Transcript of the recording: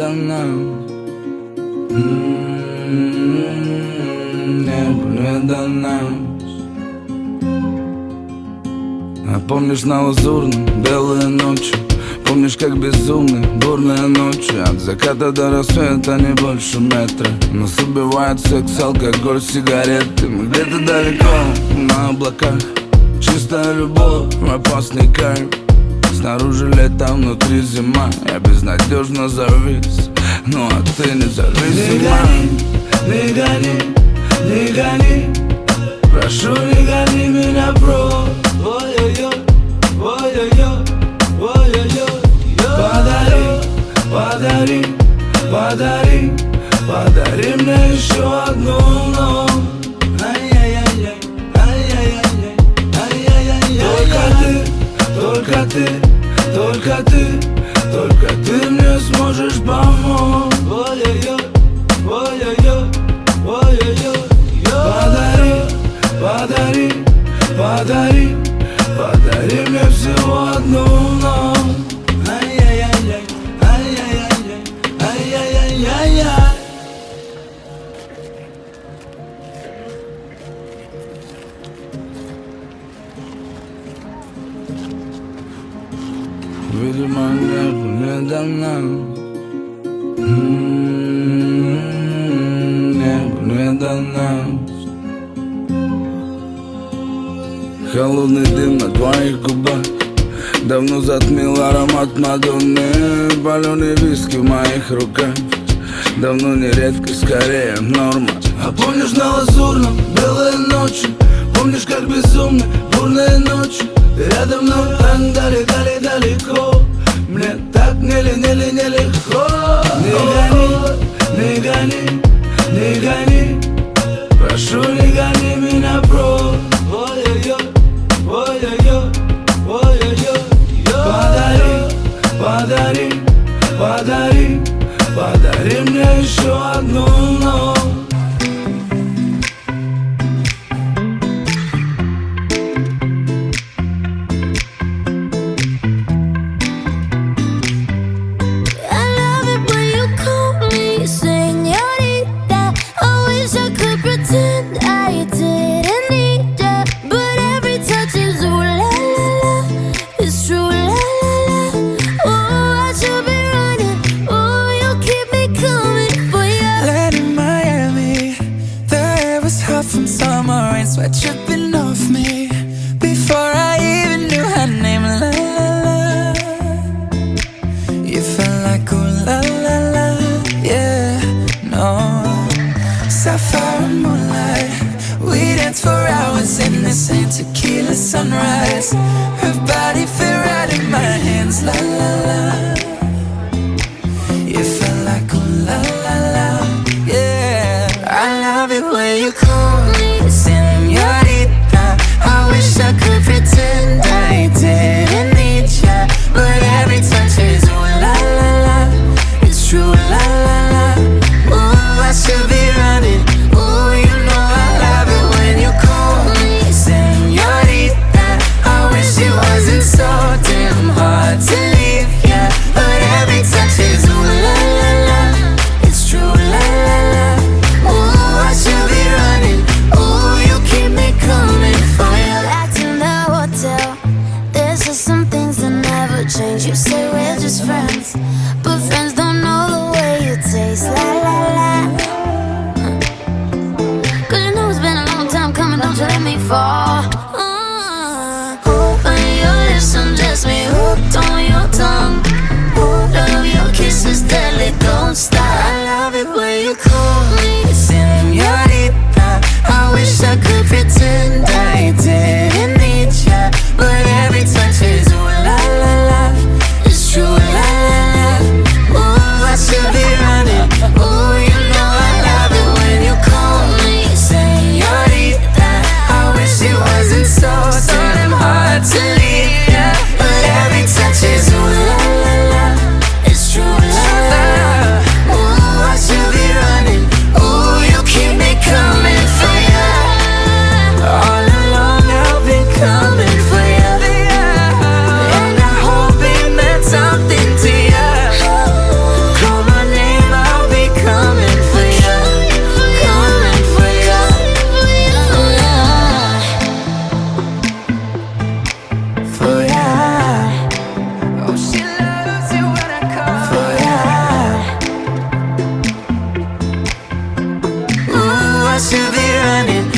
дано. Небо не дано. А помнишь на лазурном белые ночи? Помнишь, как безумны бурные ночи? От заката до рассвета не больше метра. Нас убивает секс, алкоголь, сигареты. Мы где-то далеко, на облаках. Чистая любовь, опасный кайф. Снаружи лето, внутри зима. Я безнадежно завис, ну а ты не зависима. Не гони, не гони. Прошу, не гони меня прочь. Ой-ой-ой, ой-ой-ой, ой-ой-ой. Подари, подари, подари, подари мне еще одну ночь. Ай-яй-яй-яй, ай-яй-яй-яй, ай-яй-яй-яй. Только ты, только ты, только ты мне сможешь помочь. Ой-ой-ой, ой-ой-ой, ой-ой-ой. Подари, подари, подари, подари мне всего одну ночь. Ай-яй-яй-яй, ай-яй-яй-яй, ай-яй-яй-яй. Видимо, небо не дано. Небо не дано. Холодный дым на твоих губах давно затмил аромат Мадонны. Паленый виски в моих руках давно не редкость, скорее норма. А помнишь на лазурном белые ночи? Помнишь, как безумны бурные ночи? Ты рядом, но так далеко. Мне так нелегко. Не гони, не гони, не гони. Прошу, не гони меня прочь. Ой-ой-ой, ой-ой-ой, ой-ой-ой. Подари, подари, подари, подари мне еще одну ночь. Sweat dripping off me before I even knew her name. La la la. You felt like ooh la la la. Yeah, no. Sapphire moonlight. We danced for hours in the same tequila sunrise. Her body fit right in my hands. La la la. You felt like ooh la la la. Yeah, I love it when you call me señorita. I wish I could pretend I didn't need ya, but every touch is ooh la la la. It's true la la la. Ooh, I should be running. Ooh, you know I love it when you call me señorita. I wish it wasn't so damn hard to leave ya, but every touch is ooh la la la. It's true la la la. Ooh, I should be running. to be running